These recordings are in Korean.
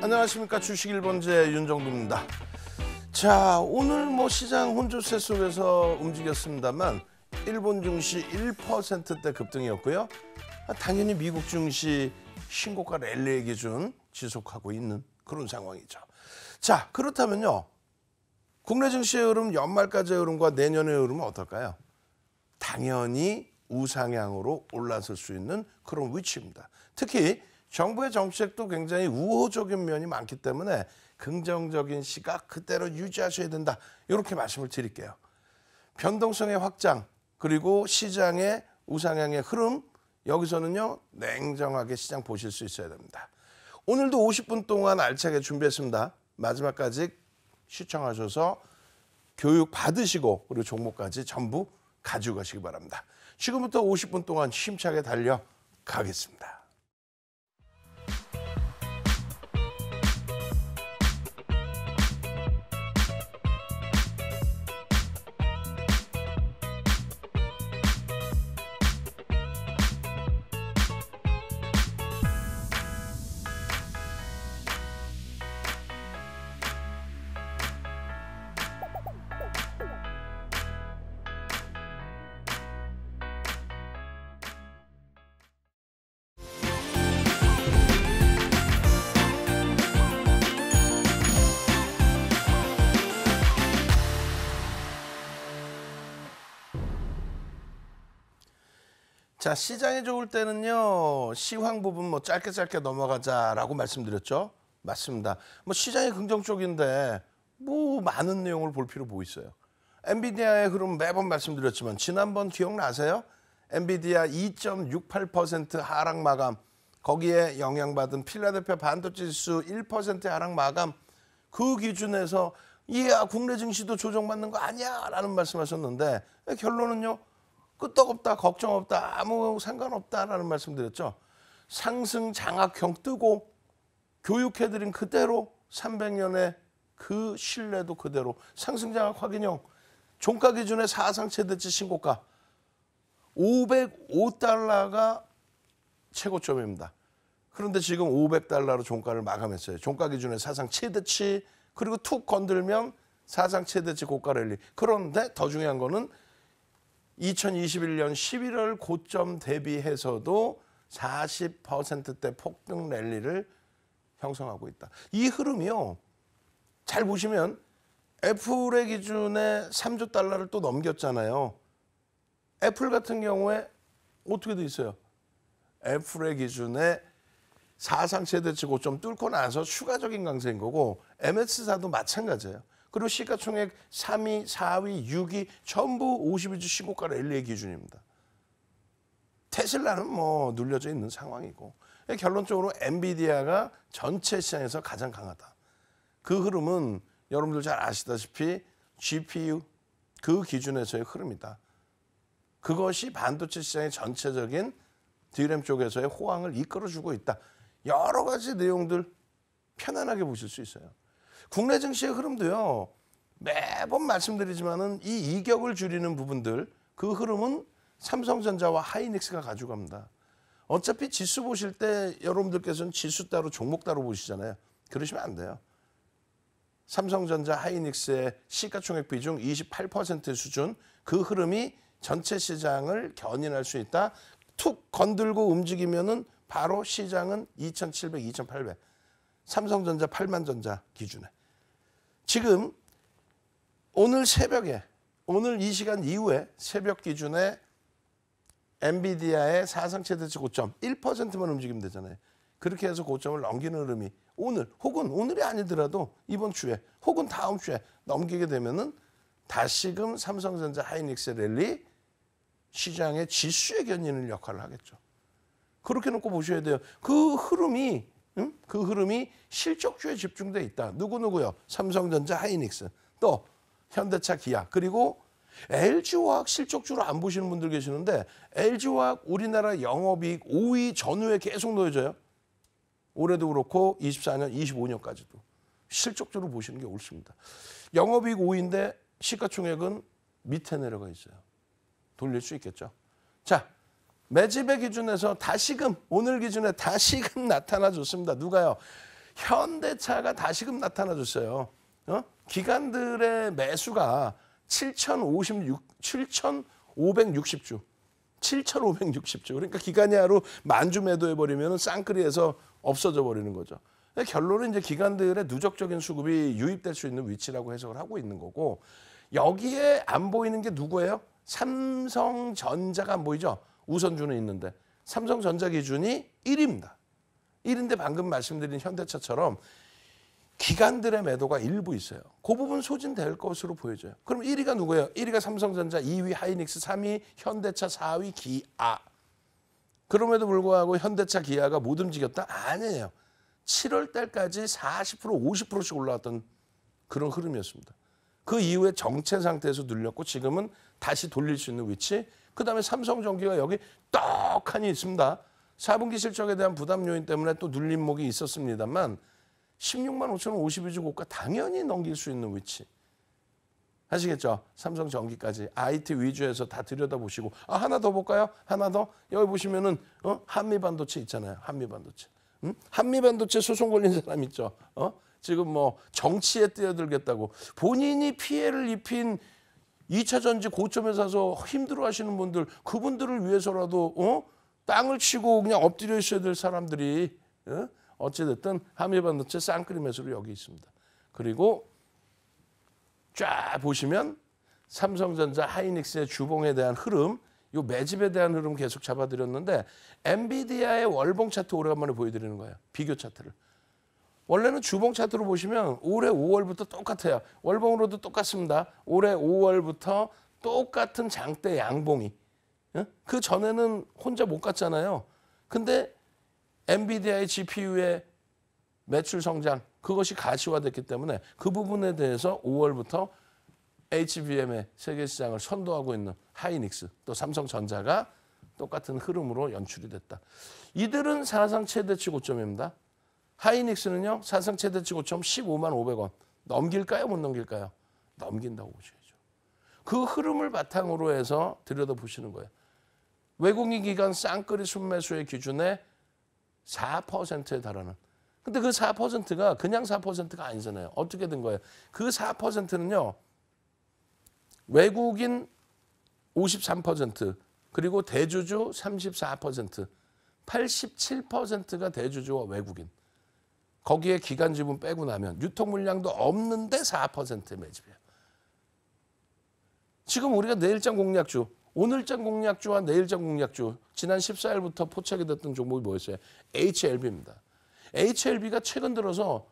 안녕하십니까. 주식 1번째 윤정두입니다. 자, 오늘 시장 혼조세 속에서 움직였습니다만 일본 증시 1%대 급등이었고요. 당연히 미국 증시 신고가 랠리의 기준 지속하고 있는 그런 상황이죠. 자, 그렇다면요. 국내 증시의 흐름, 연말까지의 흐름과 내년의 흐름은 어떨까요? 당연히 우상향으로 올라설 수 있는 그런 위치입니다. 특히 정부의 정책도 굉장히 우호적인 면이 많기 때문에 긍정적인 시각 그대로 유지하셔야 된다. 이렇게 말씀을 드릴게요. 변동성의 확장 그리고 시장의 우상향의 흐름 여기서는요. 냉정하게 시장 보실 수 있어야 됩니다. 오늘도 50분 동안 알차게 준비했습니다. 마지막까지 시청하셔서 교육 받으시고 그리고 종목까지 전부 가지고 가시기 바랍니다. 지금부터 50분 동안 힘차게 달려가겠습니다. 자, 시장이 좋을 때는요. 시황 부분 짧게 넘어가자라고 말씀드렸죠. 맞습니다. 시장이 긍정 쪽인데 많은 내용을 볼 필요 있어요. 엔비디아의 흐름 매번 말씀드렸지만 지난번 기억나세요? 엔비디아 2.68% 하락 마감. 거기에 영향받은 필라델피아 반도체 지수 1% 하락 마감. 그 기준에서 국내 증시도 조정받는 거 아니야 라는 말씀하셨는데 결론은요. 끄떡없다, 걱정 없다, 아무 상관없다라는 말씀드렸죠. 상승 장악형 뜨고 교육해드린 그대로 300년의 그 신뢰도 그대로 상승 장악 확인형 종가 기준의 사상 최대치 신고가 505달러가 최고점입니다. 그런데 지금 500달러로 종가를 마감했어요. 종가 기준의 사상 최대치 그리고 툭 건들면 사상 최대치 고가 랠리. 그런데 더 중요한 거는 2021년 11월 고점 대비해서도 40%대 폭등 랠리를 형성하고 있다. 이 흐름이요. 잘 보시면 애플의 기준에 3조 달러를 또 넘겼잖아요. 애플 같은 경우에 어떻게 돼 있어요? 애플의 기준에 사상 최대치 고점 뚫고 나서 추가적인 강세인 거고 MS사도 마찬가지예요. 그리고 시가총액 3위, 4위, 6위 전부 52주 신고가 랠리의 기준입니다. 테슬라는 눌려져 있는 상황이고 결론적으로 엔비디아가 전체 시장에서 가장 강하다. 그 흐름은 여러분들 잘 아시다시피 GPU 그 기준에서의 흐름이다. 그것이 반도체 시장의 전체적인 DRAM 쪽에서의 호황을 이끌어주고 있다. 여러 가지 내용들 편안하게 보실 수 있어요. 국내 증시의 흐름도요. 매번 말씀드리지만은 이 이격을 줄이는 부분들 그 흐름은 삼성전자와 하이닉스가 가져갑니다. 어차피 지수 보실 때 여러분들께서는 지수 따로 종목 따로 보시잖아요. 그러시면 안 돼요. 삼성전자 하이닉스의 시가총액 비중 28% 수준 그 흐름이 전체 시장을 견인할 수 있다. 툭 건들고 움직이면은 바로 시장은 2,700, 2,800. 삼성전자 8만전자 기준에. 지금 오늘 새벽에 오늘 이 시간 이후에 새벽 기준에 엔비디아의 사상 최대치 고점 1%만 움직이면 되잖아요. 그렇게 해서 고점을 넘기는 흐름이 오늘 혹은 오늘이 아니더라도 이번 주에 혹은 다음 주에 넘기게 되면은 다시금 삼성전자 하이닉스 랠리 시장의 지수에 견인을 역할을 하겠죠. 그렇게 놓고 보셔야 돼요. 그 흐름이 실적주에 집중돼 있다. 누구요? 삼성전자, 하이닉스, 또 현대차, 기아, 그리고 LG화학 실적주로 안 보시는 분들 계시는데 LG화학 우리나라 영업이익 5위 전후에 계속 놓여져요. 올해도 그렇고 24년, 25년까지도. 실적주로 보시는 게 옳습니다. 영업이익 5위인데 시가총액은 밑에 내려가 있어요. 돌릴 수 있겠죠. 자, 매집의 기준에서 다시금 오늘 기준에 다시금 나타나줬습니다. 누가요? 현대차가 다시금 나타나줬어요. 기관들의 매수가 7,560주. 7,560주. 그러니까 기관이 하루 10,000주 매도해버리면 쌍끌이에서 없어져 버리는 거죠. 결론은 이제 기관들의 누적적인 수급이 유입될 수 있는 위치라고 해석을 하고 있는 거고, 여기에 안 보이는 게 누구예요? 삼성전자가 안 보이죠? 우선주는 있는데 삼성전자 기준이 1위입니다. 1인데 방금 말씀드린 현대차처럼 기관들의 매도가 일부 있어요. 그 부분 소진될 것으로 보여져요. 그럼 1위가 누구예요? 1위가 삼성전자, 2위 하이닉스, 3위 현대차, 4위 기아. 그럼에도 불구하고 현대차, 기아가 못 움직였다? 아니에요. 7월 달까지 40%, 50%씩 올라왔던 그런 흐름이었습니다. 그 이후에 정체 상태에서 눌렸고 지금은 다시 돌릴 수 있는 위치. 그다음에 삼성전기가 여기 떡하니 있습니다. 4분기 실적에 대한 부담 요인 때문에 또 눌림목이 있었습니다만 16만 5천 원 52주 고가 당연히 넘길 수 있는 위치. 아시겠죠? 삼성전기까지 IT 위주에서 다 들여다보시고, 하나 더 볼까요? 하나 더. 여기 보시면은 한미반도체 있잖아요. 한미반도체. 한미반도체 소송 걸린 사람 있죠. 지금 뭐 정치에 뛰어들겠다고 본인이 피해를 입힌 2차 전지 고점에 사서 힘들어하시는 분들, 그분들을 위해서라도 땅을 치고 그냥 엎드려 있어야 될 사람들이 어찌됐든 한미반도체 쌍끌이 매수로 여기 있습니다. 그리고 쫙 보시면 삼성전자, 하이닉스의 주봉에 대한 흐름, 요 매집에 대한 흐름 계속 잡아드렸는데 엔비디아의 월봉 차트 오래간만에 보여드리는 거예요. 비교 차트를. 원래는 주봉 차트로 보시면 올해 5월부터 똑같아요. 월봉으로도 똑같습니다. 올해 5월부터 똑같은 장대 양봉이. 그 전에는 혼자 못 갔잖아요. 근데 엔비디아의 GPU의 매출 성장, 그것이 가시화됐기 때문에 그 부분에 대해서 5월부터 HBM의 세계 시장을 선도하고 있는 하이닉스, 또 삼성전자가 똑같은 흐름으로 연출이 됐다. 이들은 사상 최대치 고점입니다. 하이닉스는요, 사상 최대치 고점 15만 500원. 넘길까요? 못 넘길까요? 넘긴다고 보셔야죠. 그 흐름을 바탕으로 해서 들여다보시는 거예요. 외국인 기관 쌍끌이 순매수의 기준에 4%에 달하는. 근데 그 4%가 그냥 4%가 아니잖아요. 어떻게 된 거예요? 그 4%는요. 외국인 53%, 그리고 대주주 34%, 87%가 대주주와 외국인. 거기에 기관 지분 빼고 나면 유통 물량도 없는데 4%의 매집이에요. 지금 우리가 내일장 공략주, 오늘장 공략주와 내일장 공략주, 지난 14일부터 포착이 됐던 종목이 뭐였어요? HLB입니다. HLB가 최근 들어서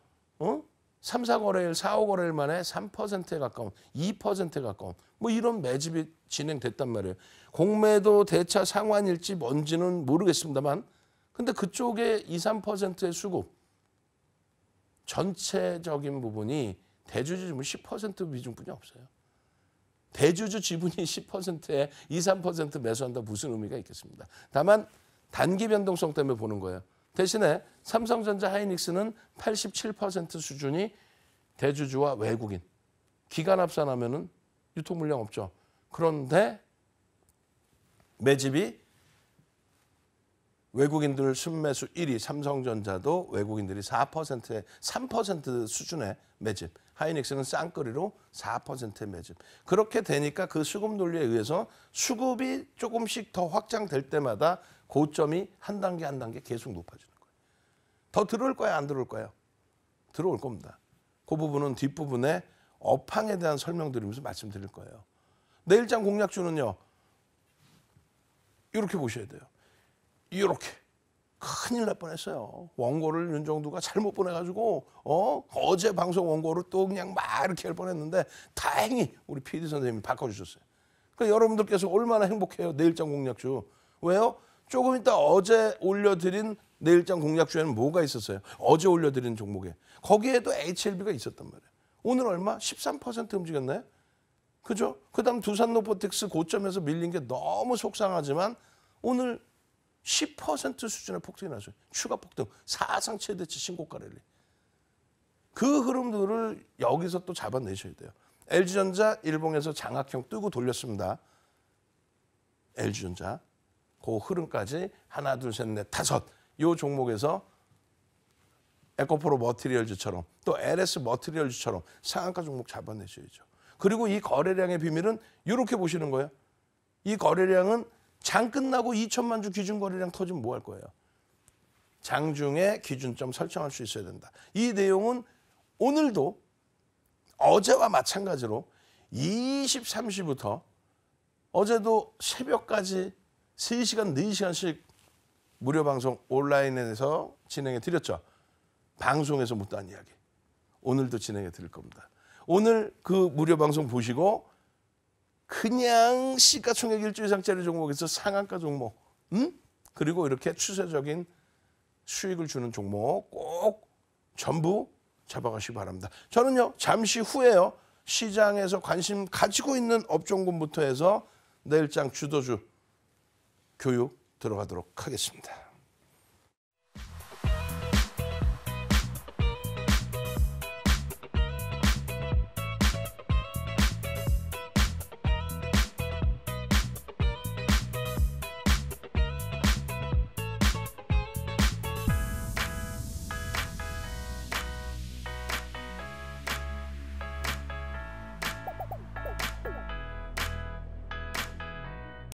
3, 4거래일, 4, 5거래일 만에 3%에 가까운, 2%에 가까운 뭐 이런 매집이 진행됐단 말이에요. 공매도 대차 상환일지 뭔지는 모르겠습니다만, 근데 그쪽에 2, 3%의 수급, 전체적인 부분이 대주주 지분 10% 비중뿐이 없어요. 대주주 지분이 10%에 2, 3% 매수한다 무슨 의미가 있겠습니다. 다만 단기 변동성 때문에 보는 거예요. 대신에 삼성전자, 하이닉스는 87% 수준이 대주주와 외국인. 기관 합산하면은 유통 물량 없죠. 그런데 매집이 외국인들 순매수 1위 삼성전자도 외국인들이 4%에 3% 수준의 매집. 하이닉스는 쌍끌이로 4%의 매집. 그렇게 되니까 그 수급 논리에 의해서 수급이 조금씩 더 확장될 때마다 고점이 한 단계 한 단계 계속 높아지는 거예요. 더 들어올 거예요? 안 들어올 거예요? 들어올 겁니다. 그 부분은 뒷부분에 업황에 대한 설명드리면서 말씀드릴 거예요. 내일장 공략주는요. 이렇게 보셔야 돼요. 이렇게 큰일 날 뻔했어요. 원고를 윤정두가 잘못 보내가지고 어제 방송 원고를 또 그냥 막 이렇게 할 뻔했는데 다행히 우리 PD 선생님이 바꿔주셨어요. 그러니까 여러분들께서 얼마나 행복해요. 내일장 공략주. 왜요? 조금 이따 어제 올려드린 내일장 공략주에는 뭐가 있었어요? 어제 올려드린 종목에. 거기에도 HLB가 있었단 말이에요. 오늘 얼마? 13% 움직였나요? 그죠? 그 다음 두산로보틱스 고점에서 밀린 게 너무 속상하지만 오늘 10% 수준의 폭등이 났어요. 추가 폭등. 사상 최대치 신고가 랠리. 그 흐름들을 여기서 또 잡아내셔야 돼요. LG전자 일봉에서 장악형 뜨고 돌렸습니다. LG전자. 그 흐름까지 하나, 둘, 셋, 넷, 다섯. 이 종목에서 에코프로 머티리얼즈처럼 또 LS 머티리얼즈처럼 상한가 종목 잡아내셔야죠. 그리고 이 거래량의 비밀은 이렇게 보시는 거예요. 이 거래량은 장 끝나고 2천만 주 기준 거래량 터지면 뭐 할 거예요? 장중에 기준점 설정할 수 있어야 된다. 이 내용은 오늘도 어제와 마찬가지로 23시부터 어제도 새벽까지 3시간, 4시간씩 무료 방송 온라인에서 진행해 드렸죠. 방송에서 못한 이야기. 오늘도 진행해 드릴 겁니다. 오늘 그 무료 방송 보시고 그냥 시가총액 1조 이상짜리 종목에서 상한가 종목, 그리고 이렇게 추세적인 수익을 주는 종목 꼭 전부 잡아가시기 바랍니다. 저는요, 잠시 후에요, 시장에서 관심 가지고 있는 업종군부터 해서 내일장 주도주 교육 들어가도록 하겠습니다.